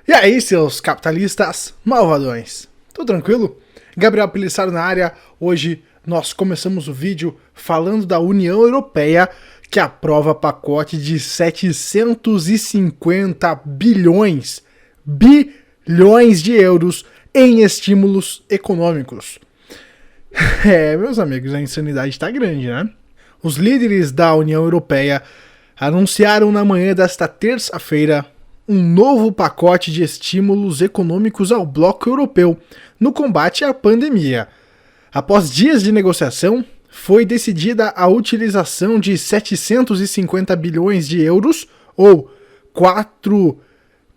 E aí, seus capitalistas malvadões? Tudo tranquilo? Gabriel Pelissaro na área. Hoje nós começamos o vídeo falando da União Europeia, que aprova pacote de 750 bilhões de euros em estímulos econômicos. Meus amigos, a insanidade está grande, né? Os líderes da União Europeia anunciaram na manhã desta terça-feira um novo pacote de estímulos econômicos ao bloco europeu no combate à pandemia. Após dias de negociação, foi decidida a utilização de 750 bilhões de euros, ou 4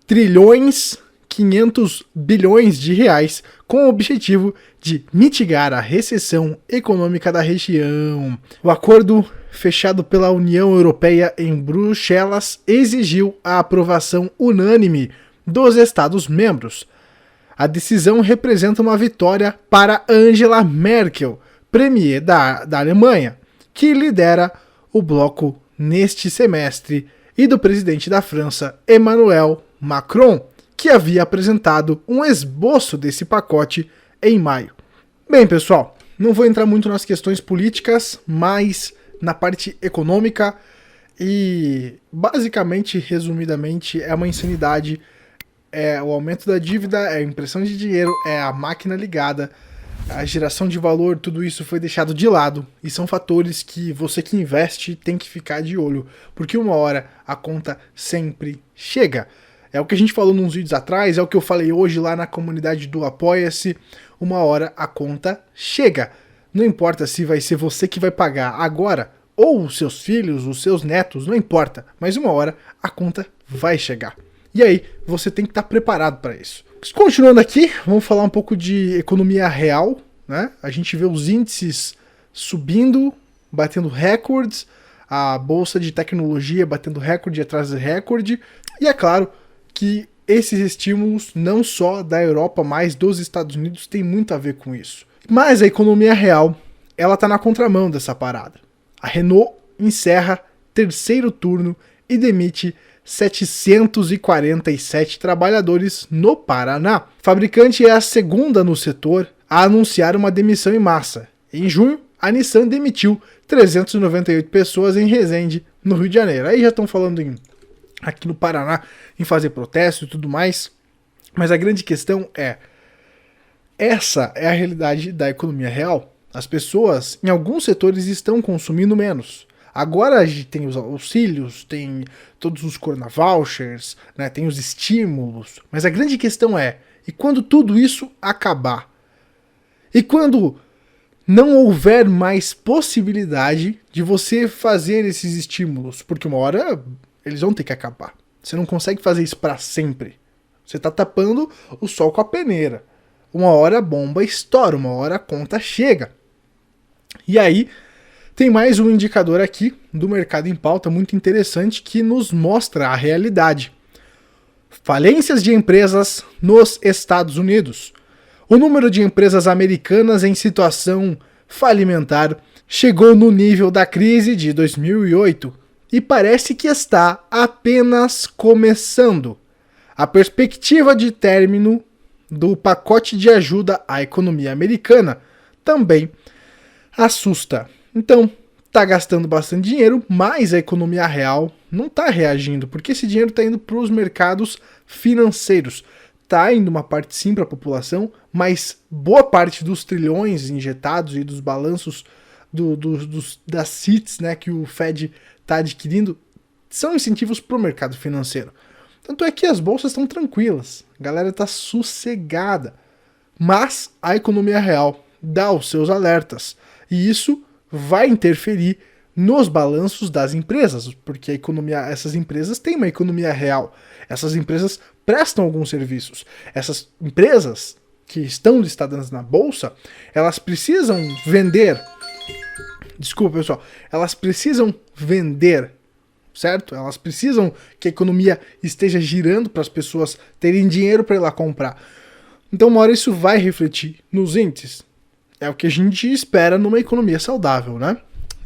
trilhões 500 bilhões de reais, com o objetivo de mitigar a recessão econômica da região. O acordo fechado pela União Europeia em Bruxelas exigiu a aprovação unânime dos Estados-membros. A decisão representa uma vitória para Angela Merkel, premier da Alemanha, que lidera o bloco neste semestre, e do presidente da França, Emmanuel Macron, que havia apresentado um esboço desse pacote em maio. Bem, pessoal, não vou entrar muito nas questões políticas, mas na parte econômica e, basicamente, resumidamente, é uma insanidade. É o aumento da dívida, é a impressão de dinheiro, é a máquina ligada, a geração de valor, tudo isso foi deixado de lado e são fatores que você que investe tem que ficar de olho, porque uma hora a conta sempre chega. É o que a gente falou nos vídeos atrás, é o que eu falei hoje lá na comunidade do Apoia-se. Uma hora a conta chega. Não importa se vai ser você que vai pagar agora, ou os seus filhos, os seus netos, não importa. Mas uma hora a conta vai chegar. E aí, você tem que estar preparado para isso. Continuando aqui, vamos falar um pouco de economia real, né? A gente vê os índices subindo, batendo recordes, a bolsa de tecnologia batendo recorde atrás de recorde, e é claro que esses estímulos, não só da Europa, mas dos Estados Unidos, tem muito a ver com isso. Mas a economia real, ela tá na contramão dessa parada. A Renault encerra terceiro turno e demite 747 trabalhadores no Paraná. A fabricante é a segunda no setor a anunciar uma demissão em massa. Em junho, a Nissan demitiu 398 pessoas em Resende, no Rio de Janeiro. Aí já estão falando aqui no Paraná em fazer protesto e tudo mais. Mas a grande questão é, essa é a realidade da economia real. As pessoas, em alguns setores, estão consumindo menos. Agora a gente tem os auxílios, tem todos os Corona Vouchers, né, tem os estímulos. Mas a grande questão é, e quando tudo isso acabar? E quando não houver mais possibilidade de você fazer esses estímulos? Porque uma hora eles vão ter que acabar. Você não consegue fazer isso para sempre. Você está tapando o sol com a peneira. Uma hora a bomba estoura, uma hora a conta chega. E aí, tem mais um indicador aqui do Mercado em Pauta muito interessante que nos mostra a realidade. Falências de empresas nos Estados Unidos. O número de empresas americanas em situação falimentar chegou no nível da crise de 2008 e parece que está apenas começando. A perspectiva de término do pacote de ajuda à economia americana também assusta. Então, tá gastando bastante dinheiro, mas a economia real não tá reagindo, porque esse dinheiro tá indo para os mercados financeiros. Tá indo uma parte sim para a população, mas boa parte dos trilhões injetados e dos balanços das CITs, né, que o Fed tá adquirindo, são incentivos para o mercado financeiro. Tanto é que as bolsas estão tranquilas, a galera tá sossegada, mas a economia real dá os seus alertas, e isso vai interferir nos balanços das empresas, porque essas empresas têm uma economia real, essas empresas prestam alguns serviços, essas empresas que estão listadas na bolsa, elas precisam vender, elas precisam vender, certo? Elas precisam que a economia esteja girando para as pessoas terem dinheiro para ir lá comprar. Então uma hora isso vai refletir nos índices. É o que a gente espera numa economia saudável, né?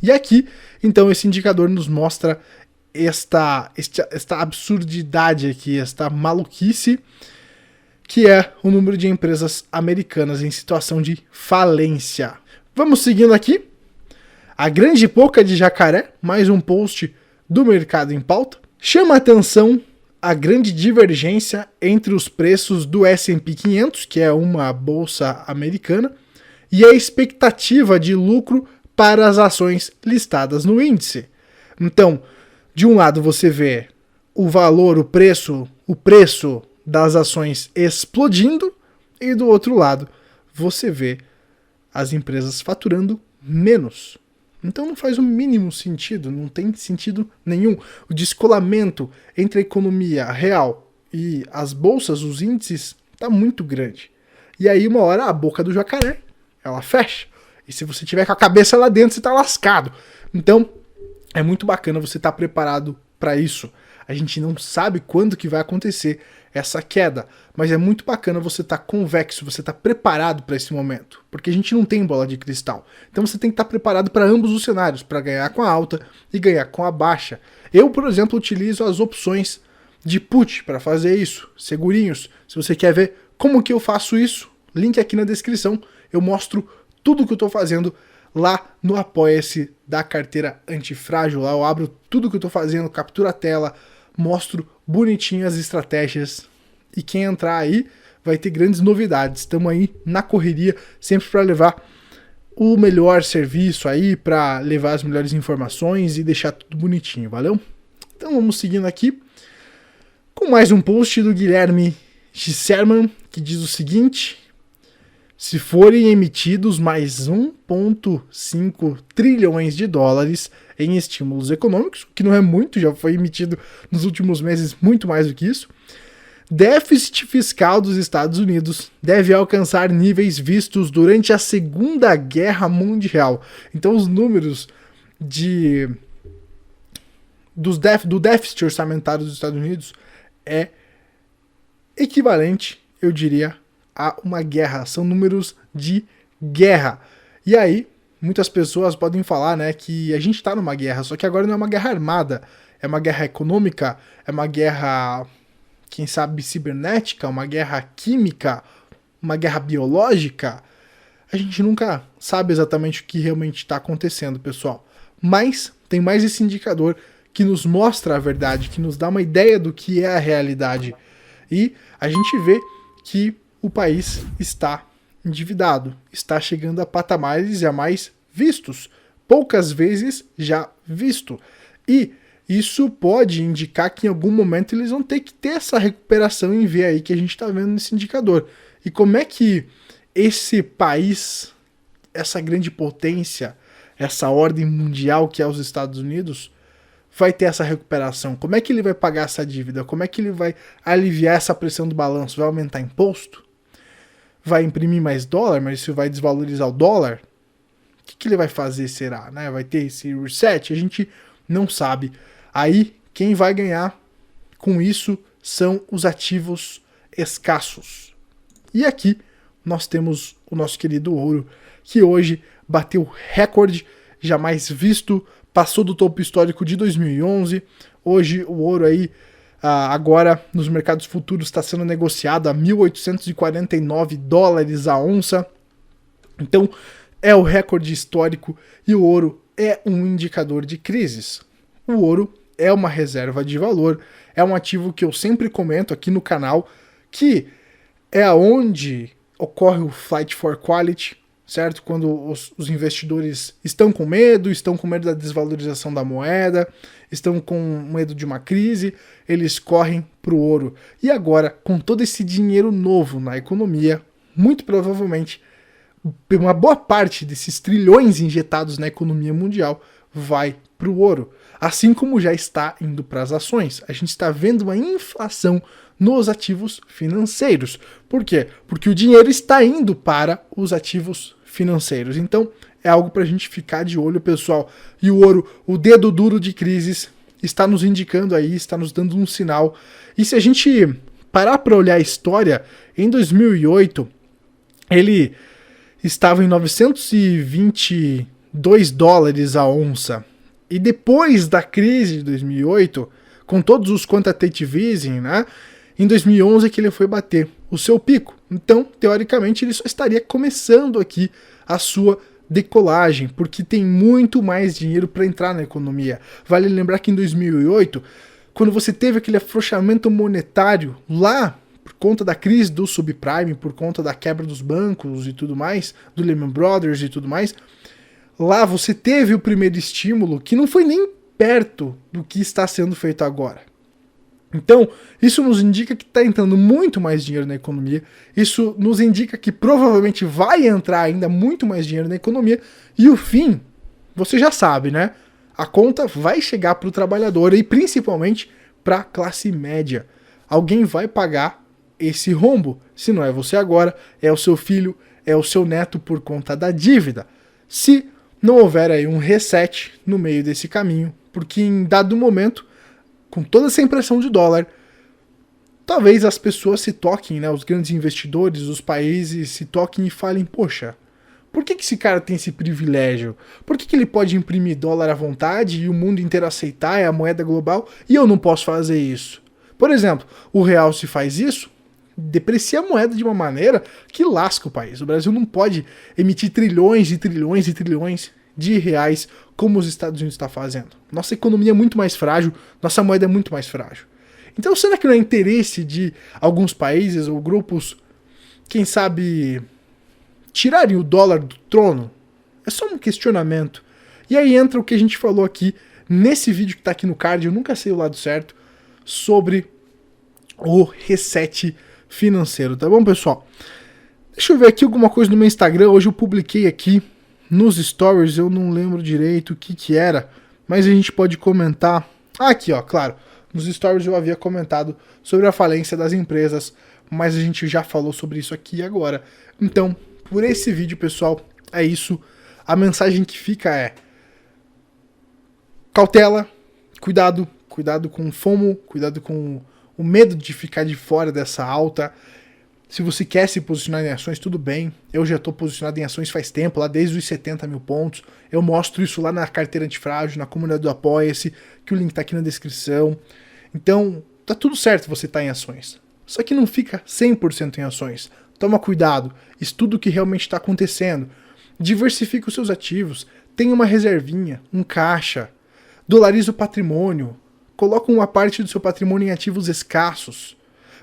E aqui, então, esse indicador nos mostra esta absurdidade aqui, esta maluquice, que é o número de empresas americanas em situação de falência. Vamos seguindo aqui. A grande boca de jacaré, mais um post do Mercado em Pauta, chama a atenção a grande divergência entre os preços do S&P 500, que é uma bolsa americana, e a expectativa de lucro para as ações listadas no índice. Então, de um lado você vê o valor, o preço das ações explodindo, e do outro lado você vê as empresas faturando menos. Então não faz o mínimo sentido, não tem sentido nenhum. O descolamento entre a economia real e as bolsas, os índices, está muito grande. E aí uma hora a boca do jacaré, ela fecha. E se você tiver com a cabeça lá dentro, você está lascado. Então é muito bacana você estar preparado para isso. A gente não sabe quando que vai acontecer essa queda, mas é muito bacana você estar convexo, você estar preparado para esse momento, porque a gente não tem bola de cristal. Então você tem que estar preparado para ambos os cenários, para ganhar com a alta e ganhar com a baixa. Eu, por exemplo, utilizo as opções de put para fazer isso, segurinhos. Se você quer ver como que eu faço isso, link aqui na descrição, eu mostro tudo que eu estou fazendo lá no Apoia-se da carteira antifrágil. Lá eu abro tudo que eu estou fazendo, captura a tela, mostro bonitinho as estratégias, e quem entrar aí vai ter grandes novidades. Estamos aí na correria, sempre para levar o melhor serviço aí, para levar as melhores informações e deixar tudo bonitinho, valeu? Então vamos seguindo aqui com mais um post do Guilherme Gisserman, que diz o seguinte: se forem emitidos mais 1,5 trilhões de dólares em estímulos econômicos, que não é muito, já foi emitido nos últimos meses muito mais do que isso, déficit fiscal dos Estados Unidos deve alcançar níveis vistos durante a Segunda Guerra Mundial. Então os números do déficit orçamentário dos Estados Unidos é equivalente, eu diria, a uma guerra. São números de guerra. E aí, muitas pessoas podem falar, né, que a gente está numa guerra, só que agora não é uma guerra armada, é uma guerra econômica, é uma guerra, quem sabe, cibernética, uma guerra química, uma guerra biológica. A gente nunca sabe exatamente o que realmente está acontecendo, pessoal. Mas tem mais esse indicador que nos mostra a verdade, que nos dá uma ideia do que é a realidade. E a gente vê que o país está endividado, está chegando a patamares jamais vistos, poucas vezes já visto. E isso pode indicar que em algum momento eles vão ter que ter essa recuperação em ver aí que a gente está vendo nesse indicador. E como é que esse país, essa grande potência, essa ordem mundial que é os Estados Unidos, vai ter essa recuperação? Como é que ele vai pagar essa dívida? Como é que ele vai aliviar essa pressão do balanço? Vai aumentar imposto? Vai imprimir mais dólar, mas isso vai desvalorizar o dólar? O que ele vai fazer, será? Né? Vai ter esse reset? A gente não sabe. Aí, quem vai ganhar com isso são os ativos escassos. E aqui nós temos o nosso querido ouro, que hoje bateu recorde jamais visto, passou do topo histórico de 2011. Hoje o ouro aí, agora nos mercados futuros, está sendo negociado a 1.849 dólares a onça. Então é o recorde histórico e o ouro é um indicador de crises. O ouro é uma reserva de valor, é um ativo que eu sempre comento aqui no canal, que é onde ocorre o flight for quality, certo? Quando os investidores estão com medo da desvalorização da moeda, estão com medo de uma crise, eles correm para o ouro. E agora, com todo esse dinheiro novo na economia, muito provavelmente uma boa parte desses trilhões injetados na economia mundial vai para o ouro, assim como já está indo para as ações. A gente está vendo uma inflação nos ativos financeiros. Por quê? Porque o dinheiro está indo para os ativos financeiros. Então é algo para a gente ficar de olho, pessoal. E o ouro, o dedo duro de crises, está nos indicando aí, está nos dando um sinal. E se a gente parar para olhar a história, em 2008 ele estava em 922 dólares a onça. E depois da crise de 2008, com todos os quantitative easing, né, em 2011 é que ele foi bater o seu pico. Então, teoricamente, ele só estaria começando aqui a sua decolagem, porque tem muito mais dinheiro para entrar na economia. Vale lembrar que em 2008, quando você teve aquele afrouxamento monetário lá, por conta da crise do subprime, por conta da quebra dos bancos e tudo mais, do Lehman Brothers e tudo mais, lá você teve o primeiro estímulo que não foi nem perto do que está sendo feito agora. Então, isso nos indica que está entrando muito mais dinheiro na economia, isso nos indica que provavelmente vai entrar ainda muito mais dinheiro na economia, e o fim, você já sabe, né? A conta vai chegar para o trabalhador e principalmente para a classe média. Alguém vai pagar esse rombo. Se não é você agora, é o seu filho, é o seu neto por conta da dívida. Se não houver aí um reset no meio desse caminho, porque em dado momento, com toda essa impressão de dólar, talvez as pessoas se toquem, né, os grandes investidores, os países se toquem e falem, poxa, por que esse cara tem esse privilégio? Por que ele pode imprimir dólar à vontade e o mundo inteiro aceitar, é a moeda global, e eu não posso fazer isso? Por exemplo, o real se faz isso, deprecia a moeda de uma maneira que lasca o país. O Brasil não pode emitir trilhões e trilhões e trilhões de reais como os Estados Unidos está fazendo. Nossa economia é muito mais frágil, nossa moeda é muito mais frágil. Então será que não é interesse de alguns países ou grupos, quem sabe, tirarem o dólar do trono? É só um questionamento. E aí entra o que a gente falou aqui nesse vídeo que está aqui no card, eu nunca sei o lado certo, sobre o reset financeiro, tá bom, pessoal? Deixa eu ver aqui alguma coisa no meu Instagram. Hoje eu publiquei aqui nos stories, eu não lembro direito o que era, mas a gente pode comentar. Aqui, ó, claro, nos stories eu havia comentado sobre a falência das empresas, mas a gente já falou sobre isso aqui agora. Então, por esse vídeo, pessoal, é isso. A mensagem que fica é: cautela, cuidado com o FOMO, cuidado com o medo de ficar de fora dessa alta. Se você quer se posicionar em ações, tudo bem. Eu já estou posicionado em ações faz tempo, lá desde os 70 mil pontos. Eu mostro isso lá na carteira antifrágil, na comunidade do Apoia-se, que o link está aqui na descrição. Então, tá tudo certo você estar em ações. Só que não fica 100% em ações. Toma cuidado, estuda o que realmente está acontecendo. Diversifica os seus ativos, tenha uma reservinha, um caixa. Dolariza o patrimônio. Coloca uma parte do seu patrimônio em ativos escassos.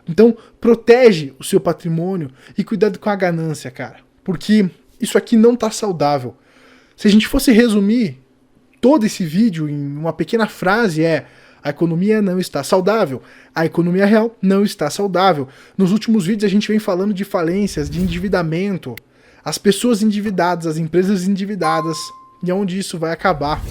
Então, protege o seu patrimônio e cuidado com a ganância, cara. Porque isso aqui não tá saudável. Se a gente fosse resumir todo esse vídeo em uma pequena frase, a economia não está saudável. A economia real não está saudável. Nos últimos vídeos a gente vem falando de falências, de endividamento. As pessoas endividadas, as empresas endividadas. E onde isso vai acabar?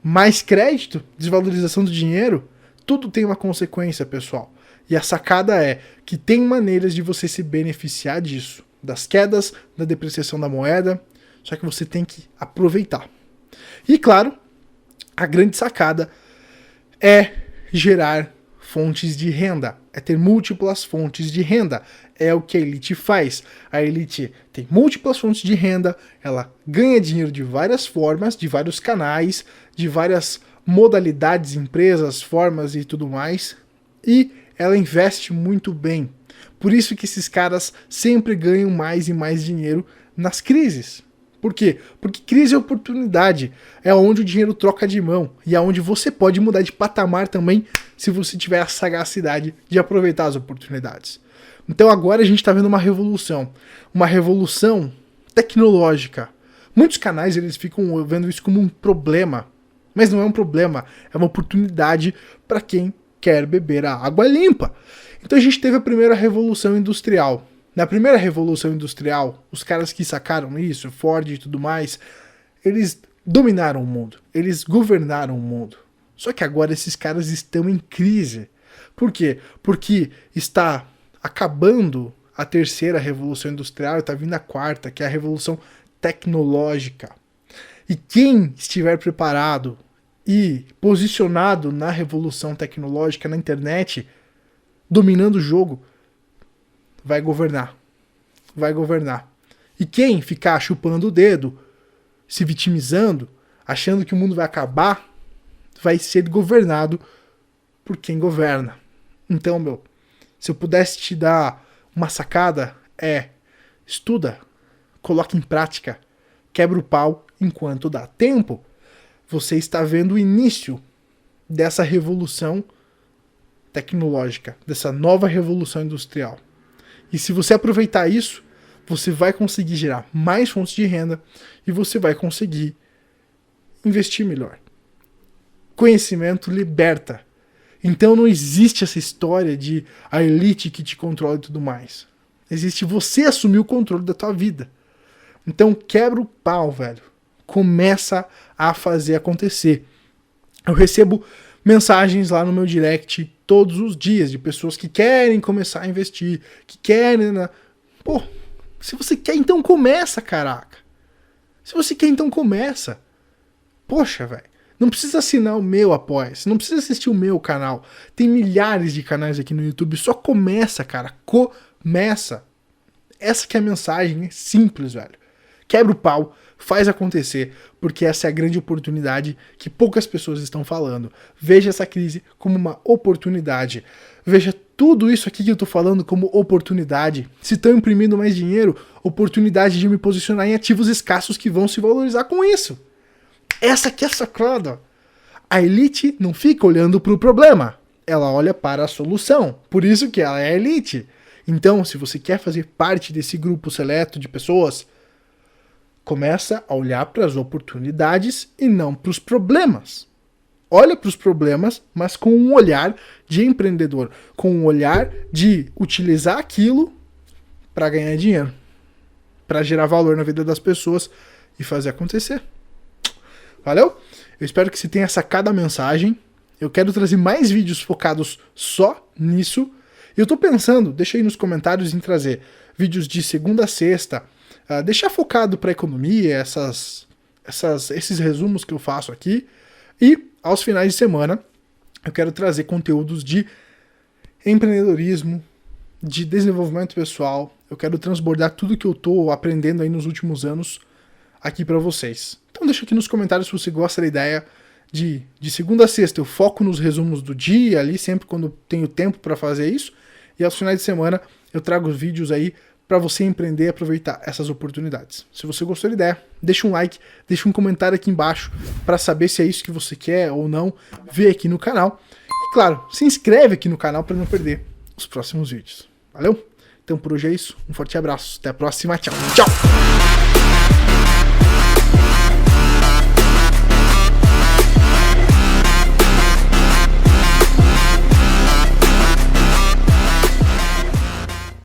Mais crédito, desvalorização do dinheiro, tudo tem uma consequência, pessoal. E a sacada é que tem maneiras de você se beneficiar disso, das quedas, da depreciação da moeda, só que você tem que aproveitar. E claro, a grande sacada é gerar fontes de renda, é ter múltiplas fontes de renda. É o que a Elite faz. A Elite tem múltiplas fontes de renda, ela ganha dinheiro de várias formas, de vários canais, de várias modalidades, empresas, formas e tudo mais, e ela investe muito bem. Por isso que esses caras sempre ganham mais e mais dinheiro nas crises. Por quê? Porque crise é oportunidade, é onde o dinheiro troca de mão e é onde você pode mudar de patamar também se você tiver a sagacidade de aproveitar as oportunidades. Então agora a gente está vendo uma revolução tecnológica. Muitos canais eles ficam vendo isso como um problema, mas não é um problema, é uma oportunidade para quem quer beber a água limpa. Então a gente teve a primeira revolução industrial. Na primeira revolução industrial, os caras que sacaram isso, Ford e tudo mais, eles dominaram o mundo, eles governaram o mundo. Só que agora esses caras estão em crise. Por quê? Porque está acabando a terceira revolução industrial e está vindo a quarta, que é a revolução tecnológica. E quem estiver preparado e posicionado na revolução tecnológica, na internet, dominando o jogo, vai governar. Vai governar. E quem ficar chupando o dedo, se vitimizando, achando que o mundo vai acabar, vai ser governado por quem governa. Então, se eu pudesse te dar uma sacada, estuda, coloca em prática, quebra o pau enquanto dá tempo. Você está vendo o início dessa revolução tecnológica, dessa nova revolução industrial. E se você aproveitar isso, você vai conseguir gerar mais fontes de renda e você vai conseguir investir melhor. Conhecimento liberta. Então não existe essa história de a elite que te controla e tudo mais. Existe você assumir o controle da tua vida. Então quebra o pau, velho. Começa a fazer acontecer. Eu recebo mensagens lá no meu direct todos os dias de pessoas que querem começar a investir, que querem... Pô, se você quer, então começa, caraca. Se você quer, então começa. Poxa, velho. Não precisa assinar o meu Apoia-se, não precisa assistir o meu canal. Tem milhares de canais aqui no YouTube. Só começa, cara. Começa. Essa que é a mensagem, é simples, velho. Quebra o pau, faz acontecer, porque essa é a grande oportunidade que poucas pessoas estão falando. Veja essa crise como uma oportunidade. Veja tudo isso aqui que eu tô falando como oportunidade. Se estão imprimindo mais dinheiro, oportunidade de me posicionar em ativos escassos que vão se valorizar com isso. Essa aqui é a sacada. A elite não fica olhando para o problema, ela olha para a solução. Por isso que ela é elite. Então, se você quer fazer parte desse grupo seleto de pessoas, começa a olhar para as oportunidades e não para os problemas. Olha para os problemas, mas com um olhar de empreendedor, com um olhar de utilizar aquilo para ganhar dinheiro, para gerar valor na vida das pessoas e fazer acontecer. Valeu? Eu espero que você tenha sacado a mensagem. Eu quero trazer mais vídeos focados só nisso. Eu tô pensando, deixa aí nos comentários, em trazer vídeos de segunda a sexta, deixar focado para economia, esses resumos que eu faço aqui. E aos finais de semana eu quero trazer conteúdos de empreendedorismo, de desenvolvimento pessoal. Eu quero transbordar tudo que eu tô aprendendo aí nos últimos anos aqui para vocês. Então deixa aqui nos comentários se você gosta da ideia de segunda a sexta. Eu foco nos resumos do dia ali, sempre quando tenho tempo para fazer isso. E aos finais de semana eu trago vídeos aí para você empreender e aproveitar essas oportunidades. Se você gostou da ideia, deixa um like, deixa um comentário aqui embaixo para saber se é isso que você quer ou não ver aqui no canal. E claro, se inscreve aqui no canal para não perder os próximos vídeos. Valeu? Então por hoje é isso. Um forte abraço. Até a próxima. Tchau. Tchau.